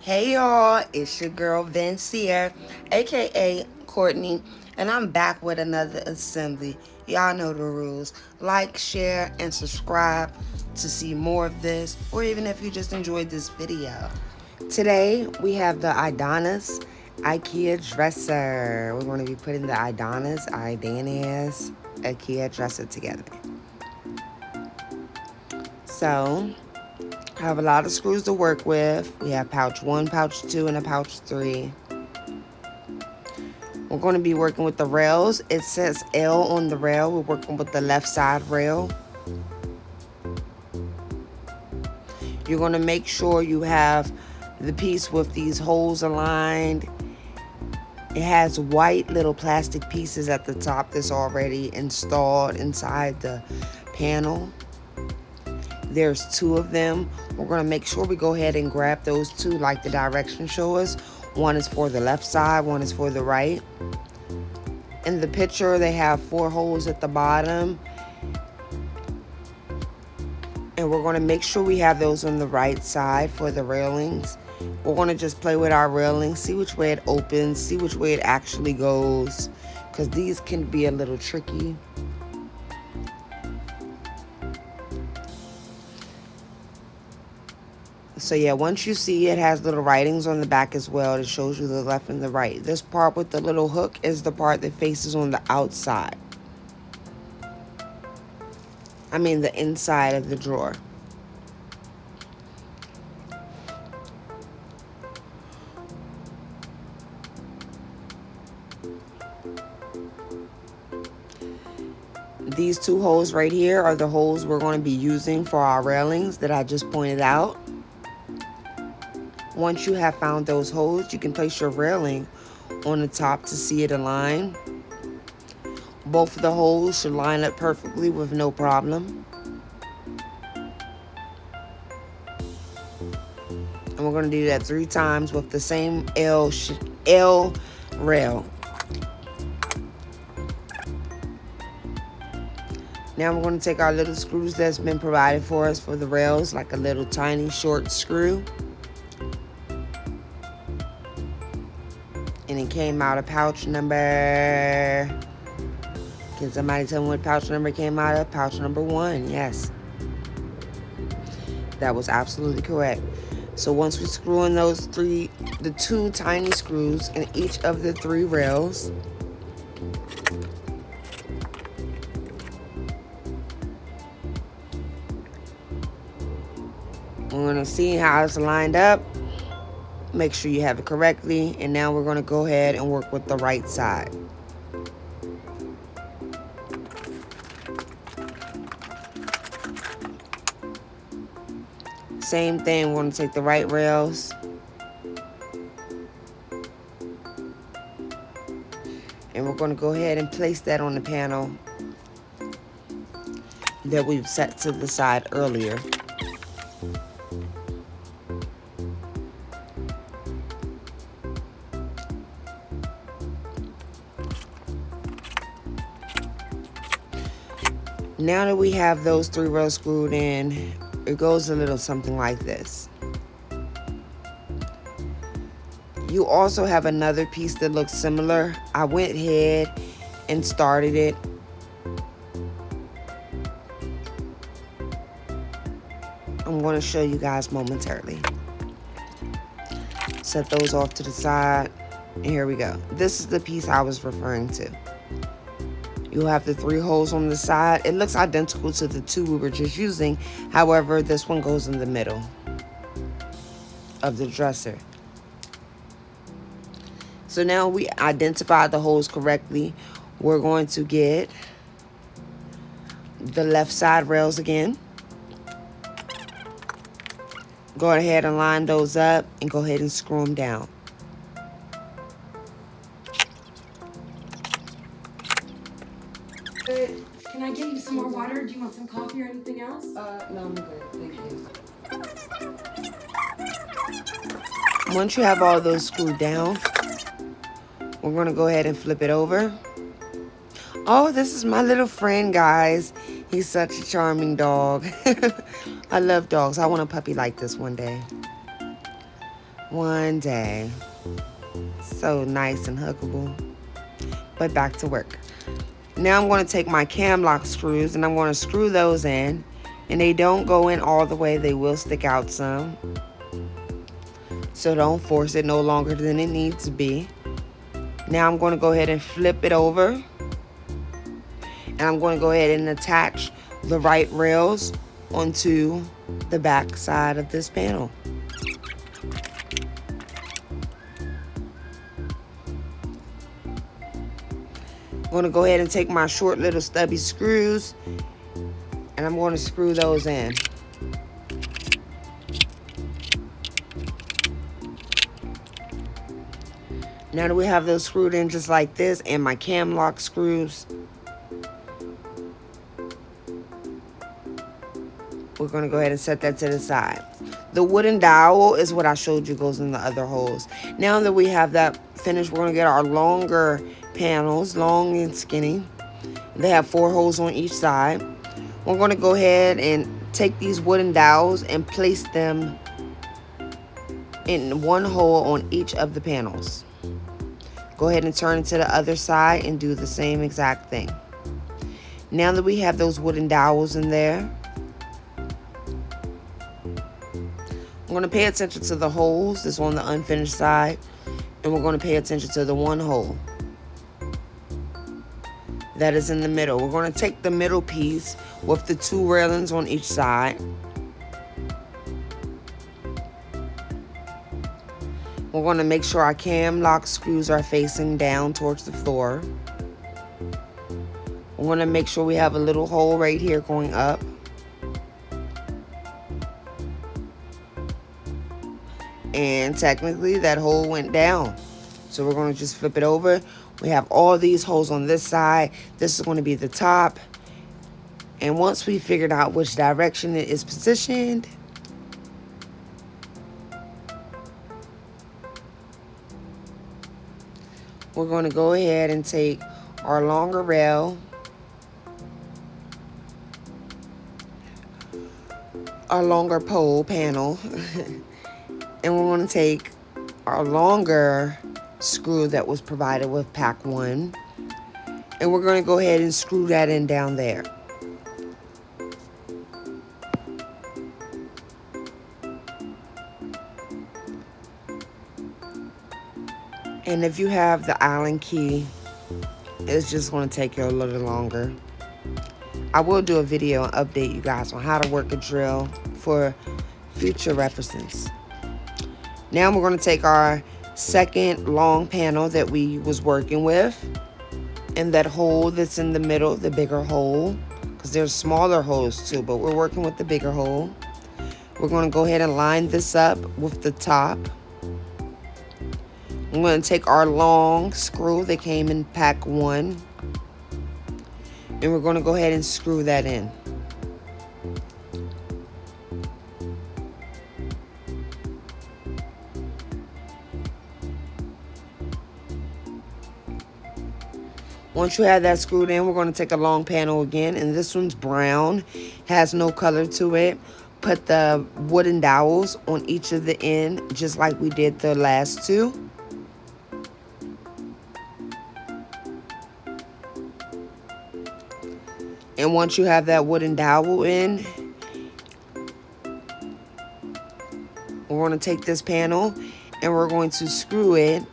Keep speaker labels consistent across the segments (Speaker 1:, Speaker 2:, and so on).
Speaker 1: Hey y'all, it's your girl Vincere, aka Courtney, and I'm back with another assembly. Y'all know the rules. Like, share, and subscribe to see more of this, or even if you just enjoyed this video. Today we have the IDANAS IKEA dresser. We're going to be putting the IDANAS IKEA dresser together. So I have a lot of screws to work with. We have pouch 1, pouch 2, and a pouch 3. We're going to be working with the rails. It says L on the rail. We're working with the left side rail. You're going to make sure you have the piece with these holes aligned. It has white little plastic pieces at the top that's already installed inside the panel. There's 2 of them. We're going to make sure we go ahead and grab those 2 like the directions show us. One is for the left side, one is for the right. In the picture, they have 4 holes at the bottom. And we're going to make sure we have those on the right side for the railings. We're going to just play with our railings, see which way it opens, see which way it actually goes, because these can be a little tricky. So yeah, once you see it has little writings on the back as well, it shows you the left and the right. This part with the little hook is the part that faces on the outside. I mean the inside of the drawer. These 2 holes right here are the holes we're going to be using for our railings that I just pointed out. Once you have found those holes, you can place your railing on the top to see it align. Both of the holes should line up perfectly with no problem. And we're going to do that 3 times with the same L rail. Now we're going to take our little screws that's been provided for us for the rails, like a little tiny short screw. And it came out of pouch number... Can somebody tell me what pouch number came out of? Pouch number 1, yes. That was absolutely correct. So once we screw in the 2 tiny screws in each of the 3 rails, we're going to see how it's lined up. Make sure you have it correctly. And now we're going to go ahead and work with the right side. Same thing, we're going to take the right rails. And we're going to go ahead and place that on the panel that we've set to the side earlier. Now that we have those 3 rails screwed in, it goes a little something like this. You also have another piece that looks similar. I went ahead and started it. I'm going to show you guys momentarily. Set those off to the side. And here we go. This is the piece I was referring to. You'll have the 3 holes on the side. It looks identical to the 2 we were just using. However, this one goes in the middle of the dresser. So now we identified the holes correctly. We're going to get the left side rails again. Go ahead and line those up and go ahead and screw them down.
Speaker 2: Can I get you some more water? Do you want some coffee or anything else?
Speaker 1: No, I'm good. Thank you. Once you have all those screwed down, we're going to go ahead and flip it over. Oh, this is my little friend, guys. He's such a charming dog. I love dogs. I want a puppy like this one day. one day. So nice and huggable. But back to work. Now I'm going to take my cam lock screws and I'm going to screw those in. And they don't go in all the way. They will stick out some. So don't force it no longer than it needs to be. Now I'm going to go ahead and flip it over. And I'm going to go ahead and attach the right rails onto the back side of this panel. I'm going to go ahead and take my short little stubby screws and I'm going to screw those in. Now that we have those screwed in just like this and my cam lock screws, we're going to go ahead and set that to the side. The wooden dowel is what I showed you goes in the other holes. Now that we have that finished, we're going to get our longer panels, long and skinny. They have 4 holes on each side. We're going to go ahead and take these wooden dowels and place them in one hole on each of the panels. Go ahead and turn it to the other side and do the same exact thing. Now that we have those wooden dowels in there, I'm going to pay attention to the holes that's on the unfinished side, and we're going to pay attention to the one hole that is in the middle. We're going to take the middle piece with the 2 railings on each side. We're going to make sure our cam lock screws are facing down towards the floor. We're going to make sure we have a little hole right here going up. And technically that hole went down. So we're going to just flip it over. We have all these holes on this side. This is going to be the top. And once we figured out which direction it is positioned, we're going to go ahead and take our longer rail, our longer pole panel, and we're going to take our longer screw that was provided with pack 1, and we're going to go ahead and screw that in down there. And if you have the Allen key, it's just going to take you a little longer. I will do a video and update you guys on how to work a drill for future references. Now we're going to take our second long panel that we was working with, and that hole that's in the middle, the bigger hole, because there's smaller holes too, but we're working with the bigger hole. We're going to go ahead and line this up with the top. I'm going to take our long screw that came in pack 1, and we're going to go ahead and screw that in. Once you have that screwed in, we're going to take a long panel again, and this one's brown, has no color to it. Put the wooden dowels on each of the end, just like we did the last 2. And once you have that wooden dowel in, we're going to take this panel and we're going to screw it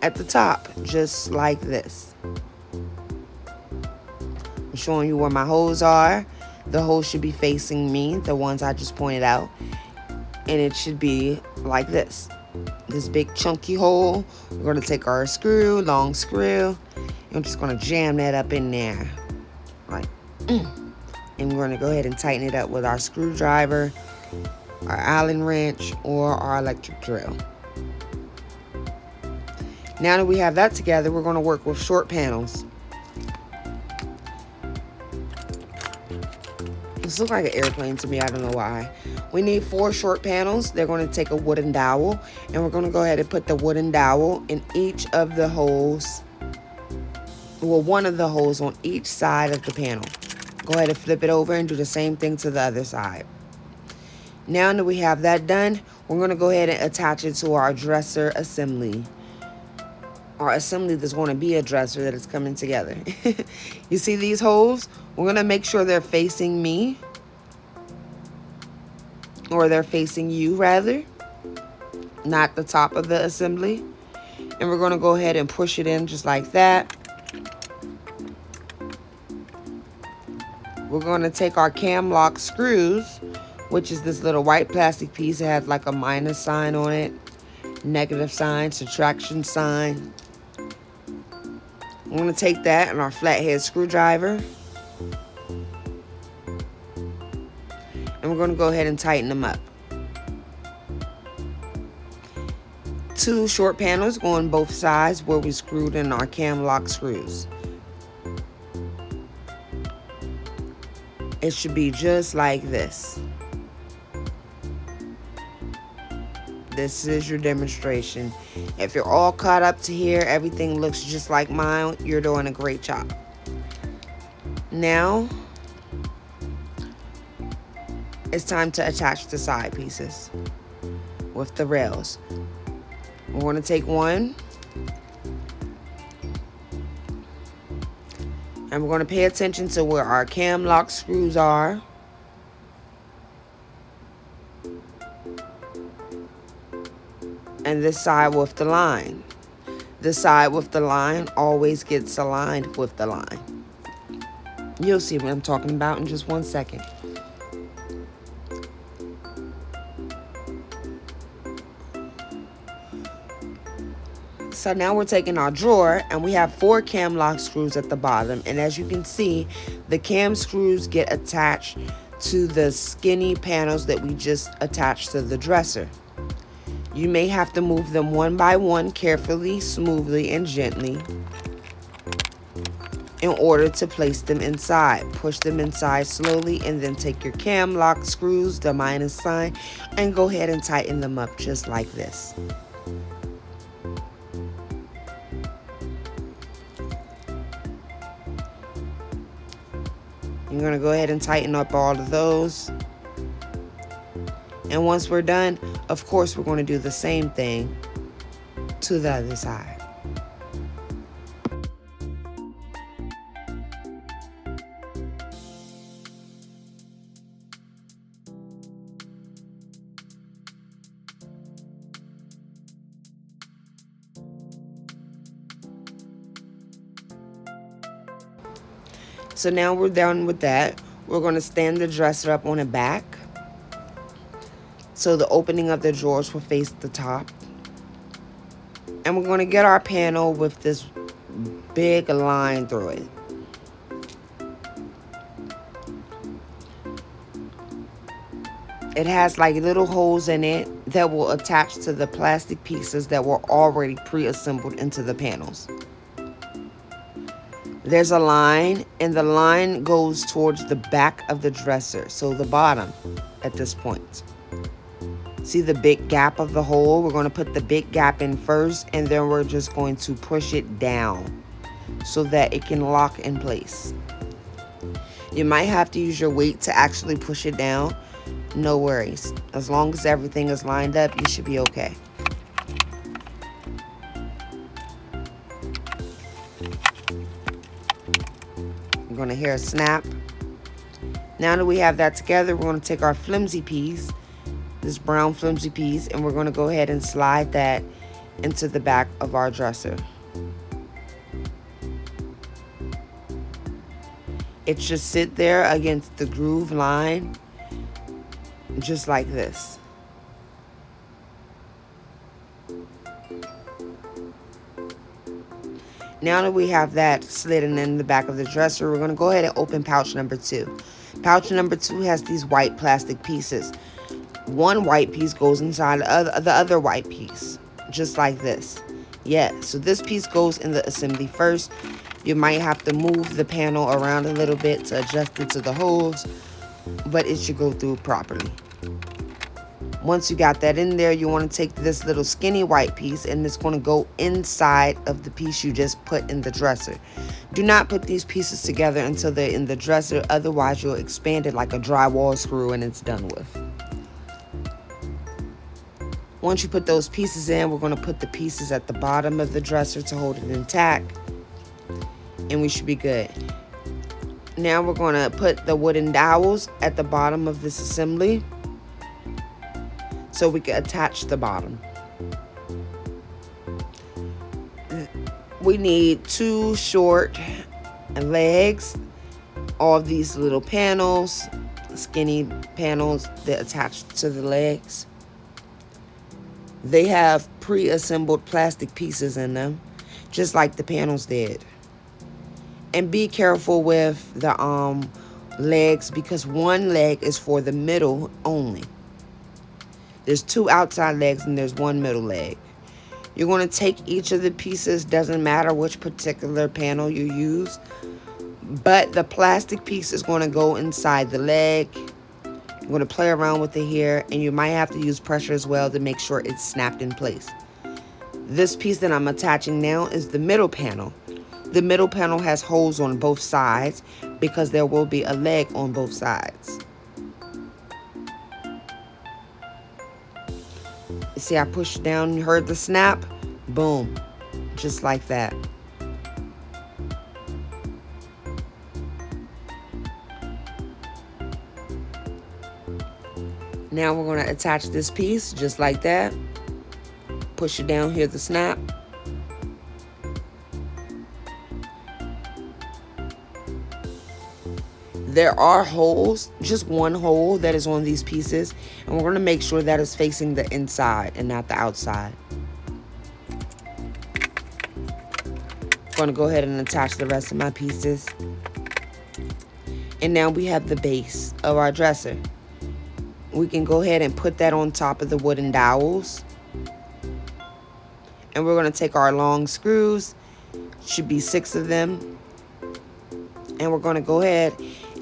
Speaker 1: at the top, just like this. I'm showing you where my holes are. The holes should be facing me, the ones I just pointed out. And it should be like this. This big chunky hole. We're going to take our screw, long screw, and I'm just going to jam that up in there. Like, and we're going to go ahead and tighten it up with our screwdriver, our Allen wrench, or our electric drill. Now that we have that together, we're going to work with short panels. This looks like an airplane to me. I don't know why. We need 4 short panels. They're going to take a wooden dowel, and we're going to go ahead and put the wooden dowel in each of the holes. Well, one of the holes on each side of the panel. Go ahead and flip it over and do the same thing to the other side. Now that we have that done, we're going to go ahead and attach it to our dresser assembly. Our assembly that's going to be a dresser that is coming together. You see these holes? We're going to make sure they're facing me. Or they're facing you rather. Not the top of the assembly. And we're going to go ahead and push it in just like that. We're going to take our cam lock screws, which is this little white plastic piece. It has like a minus sign on it, negative sign, subtraction sign. I'm going to take that and our flathead screwdriver. And we're going to go ahead and tighten them up. 2 short panels go on both sides where we screwed in our cam lock screws. It should be just like this. This is your demonstration. If you're all caught up to here, everything looks just like mine, you're doing a great job. Now, it's time to attach the side pieces with the rails. We're going to take one. And we're going to pay attention to where our cam lock screws are. And this side with the line. This side with the line always gets aligned with the line. You'll see what I'm talking about in just one second. So now we're taking our drawer and we have 4 cam lock screws at the bottom. And as you can see, the cam screws get attached to the skinny panels that we just attached to the dresser. You may have to move them one by one carefully, smoothly, and gently in order to place them inside. Push them inside slowly and then take your cam lock screws, the minus sign, and go ahead and tighten them up just like this. You're going to go ahead and tighten up all of those. And once we're done, of course, we're going to do the same thing to the other side. So now we're done with that. We're going to stand the dresser up on the back. So the opening of the drawers will face the top. And we're going to get our panel with this big line through it. It has like little holes in it that will attach to the plastic pieces that were already pre-assembled into the panels. There's a line, and the line goes towards the back of the dresser, so the bottom at this point. See the big gap of the hole? We're going to put the big gap in first, and then we're just going to push it down so that it can lock in place. You might have to use your weight to actually push it down. No worries. As long as everything is lined up, you should be okay. You're going to hear a snap. Now that we have that together, we're going to take our flimsy piece, this brown flimsy piece, and we're going to go ahead and slide that into the back of our dresser. It should sit there against the groove line, just like this. Now that we have that slidden in the back of the dresser, we're going to go ahead and open pouch number 2. Pouch number 2 has these white plastic pieces. One white piece goes inside the other white piece, just like this. Yeah, so this piece goes in the assembly first. You might have to move the panel around a little bit to adjust it to the holes, but it should go through properly. Once you got that in there, you want to take this little skinny white piece, and it's going to go inside of the piece you just put in the dresser. Do not put these pieces together until they're in the dresser, otherwise you'll expand it like a drywall screw and it's done with. Once you put those pieces in, we're going to put the pieces at the bottom of the dresser to hold it intact, and we should be good. Now we're going to put the wooden dowels at the bottom of this assembly so we can attach the bottom. We need 2 short legs, all of these little panels, skinny panels that attach to the legs. They have pre-assembled plastic pieces in them, just like the panels did. And be careful with the legs, because one leg is for the middle only. There's 2 outside legs and there's 1 middle leg. You're going to take each of the pieces, doesn't matter which particular panel you use, but the plastic piece is going to go inside the leg. You're going to play around with it here, and you might have to use pressure as well to make sure it's snapped in place. This piece that I'm attaching now is the middle panel. The middle panel has holes on both sides because there will be a leg on both sides. See, I pushed down, you heard the snap? Boom. Just like that. Now we're going to attach this piece just like that. Push it down, hear the snap. There are holes, just 1 hole that is on these pieces, and we're going to make sure that is facing the inside and not the outside. I'm going to go ahead and attach the rest of my pieces. And now we have the base of our dresser. We can go ahead and put that on top of the wooden dowels. And we're going to take our long screws, should be 6 of them, and we're going to go ahead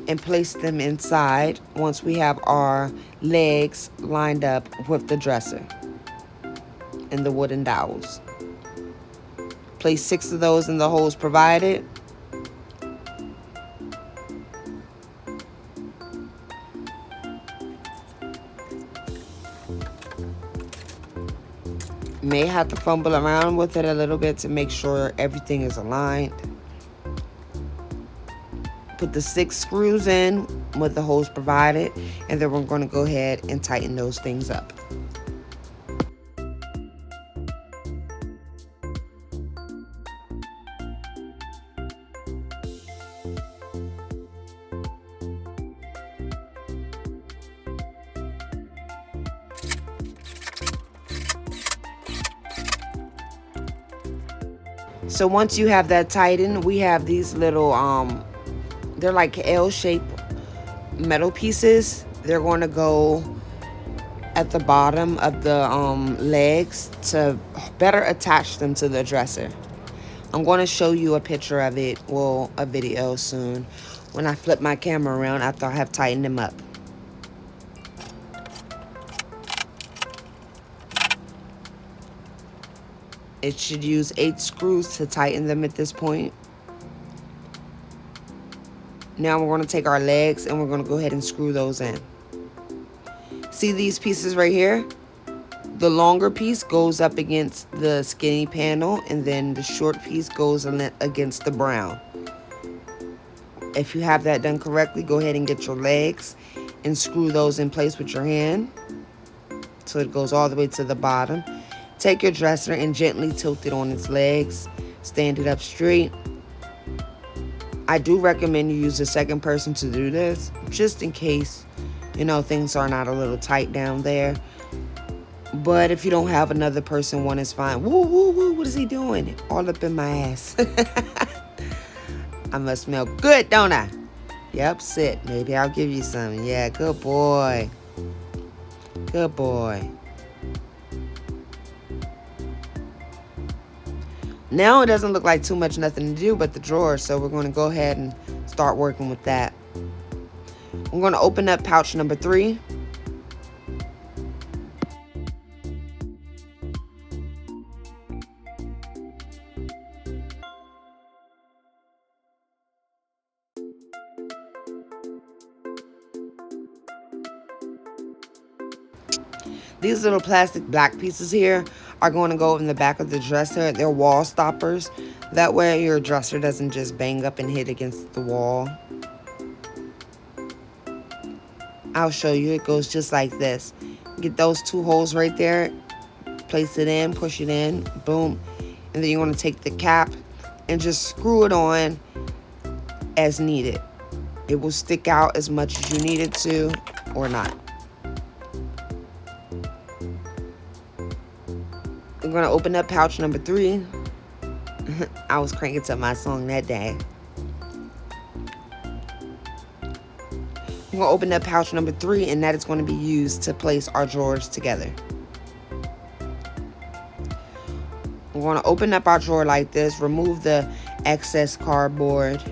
Speaker 1: and place them inside once we have our legs lined up with the dresser and the wooden dowels. Place 6 of those in the holes provided. May have to fumble around with it a little bit to make sure everything is aligned. Put the 6 screws in with the holes provided, and then we're going to go ahead and tighten those things up. So once you have that tightened, we have these little they're like L-shaped metal pieces. They're going to go at the bottom of the legs to better attach them to the dresser. I'm going to show you a picture of it, well, a video soon, when I flip my camera around after I have tightened them up. It should use 8 screws to tighten them at this point. Now we're going to take our legs and we're going to go ahead and screw those in. See these pieces right here? The longer piece goes up against the skinny panel, and then the short piece goes against the brown. If you have that done correctly, go ahead and get your legs and screw those in place with your hand so it goes all the way to the bottom. Take your dresser and gently tilt it on its legs. Stand it up straight. I do recommend you use a second person to do this, just in case, you know, things are not a little tight down there. But if you don't have another person, one is fine. Woo, woo, woo, what is he doing? All up in my ass. I must smell good, don't I? Yep, sit. Maybe I'll give you some. Yeah, good boy. Good boy. Now it doesn't look like too much nothing to do but the drawer, so we're going to go ahead and start working with that. I'm going to open up pouch number 3. These little plastic black pieces here are going to go in the back of the dresser. They're wall stoppers. That way your dresser doesn't just bang up and hit against the wall. I'll show you. It goes just like this. Get those 2 holes right there. Place it in, push it in, boom. And then you want to take the cap and just screw it on as needed. It will stick out as much as you need it to or not. I'm going to open up pouch number 3. I was cranking to my song that day. I'm going to open up pouch number 3, and that is going to be used to place our drawers together. We're going to open up our drawer like this, remove the excess cardboard.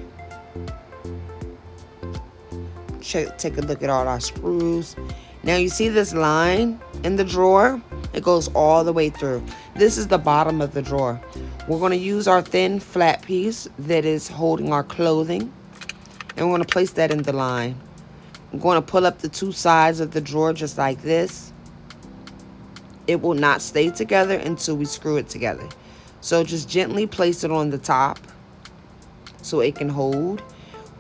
Speaker 1: Take a look at all our screws. Now you see this line in the drawer? It goes all the way through. This is the bottom of the drawer. We're going to use our thin flat piece that is holding our clothing, and we're going to place that in the line. I'm going to pull up the 2 sides of the drawer just like this. It will not stay together until we screw it together. So just gently place it on the top so it can hold.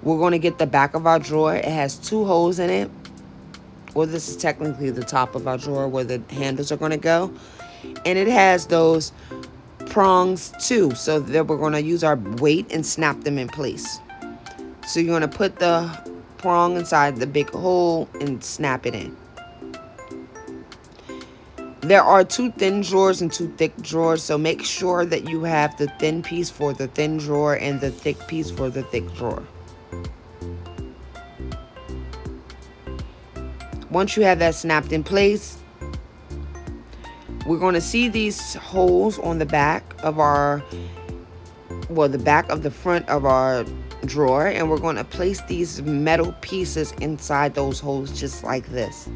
Speaker 1: We're going to get the back of our drawer. It has 2 holes in it. Well, this is technically the top of our drawer where the handles are going to go. And it has those prongs too, so that we're going to use our weight and snap them in place. So you're going to put the prong inside the big hole and snap it in. There are 2 thin drawers and 2 thick drawers, so make sure that you have the thin piece for the thin drawer and the thick piece for the thick drawer. Once you have that snapped in place, we're going to see these holes on the back of the back of the front of our drawer, and we're going to place these metal pieces inside those holes just like this.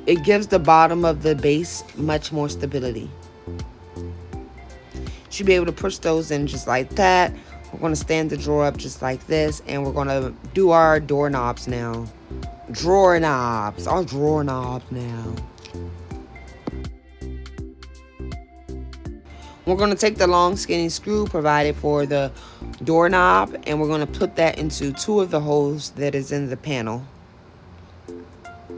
Speaker 1: It gives the bottom of the base much more stability. You should be able to push those in just like that. We're going to stand the drawer up just like this, and we're going to do our doorknobs now. Drawer knobs. Our drawer knobs now. We're going to take the long skinny screw provided for the doorknob, and we're going to put that into 2 of the holes that is in the panel.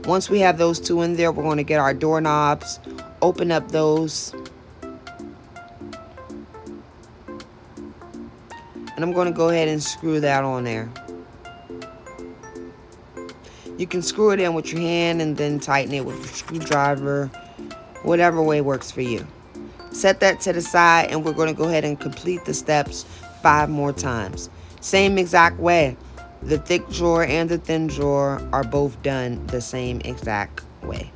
Speaker 1: Once we have those 2 in there, we're going to get our doorknobs, open up those, and I'm going to go ahead and screw that on there. You can screw it in with your hand and then tighten it with a screwdriver, whatever way works for you. Set that to the side, and we're going to go ahead and complete the steps 5 more times. Same exact way. The thick drawer and the thin drawer are both done the same exact way.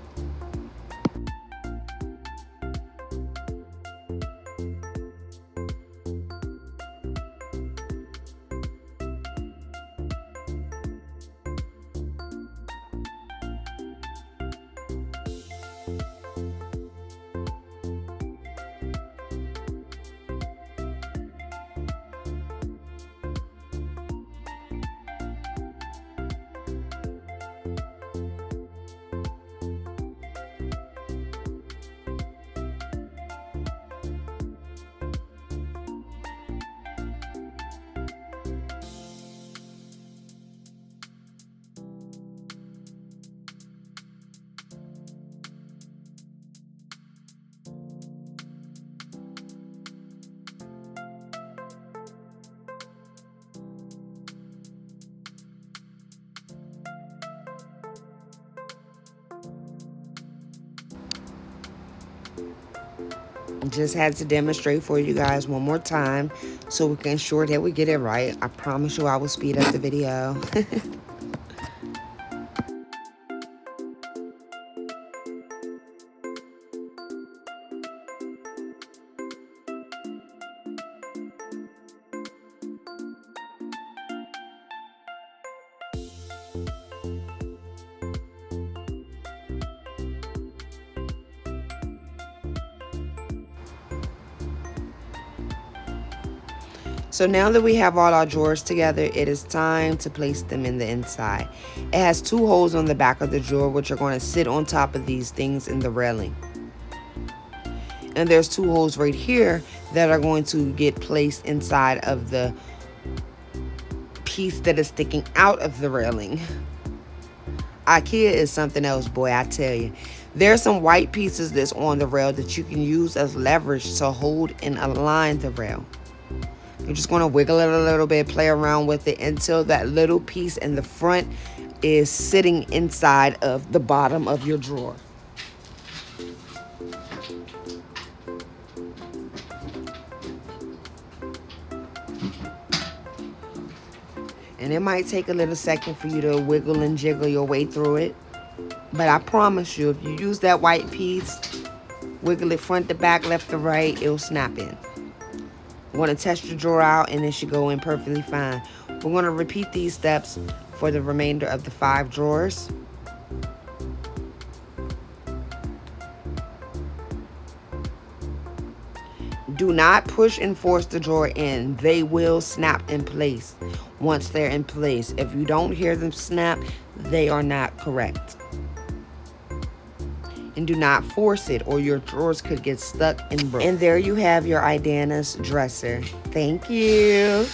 Speaker 1: Just had to demonstrate for you guys one more time so we can ensure that we get it right. I promise you I will speed up the video. So now that we have all our drawers together, it is time to place them in the inside. It has 2 holes on the back of the drawer, which are going to sit on top of these things in the railing. And there's 2 holes right here that are going to get placed inside of the piece that is sticking out of the railing. IKEA is something else, boy, I tell you. There's some white pieces that's on the rail that you can use as leverage to hold and align the rail. You're just going to wiggle it a little bit, play around with it until that little piece in the front is sitting inside of the bottom of your drawer. And it might take a little second for you to wiggle and jiggle your way through it. But I promise you, if you use that white piece, wiggle it front to back, left to right, it'll snap in. You want to test your drawer out and it should go in perfectly fine. We're going to repeat these steps for the remainder of the 5 drawers. Do not push and force the drawer in. They will snap in place once they're in place. If you don't hear them snap, they are not correct. And do not force it or your drawers could get stuck and broke. And there you have your IDANAS dresser. Thank you.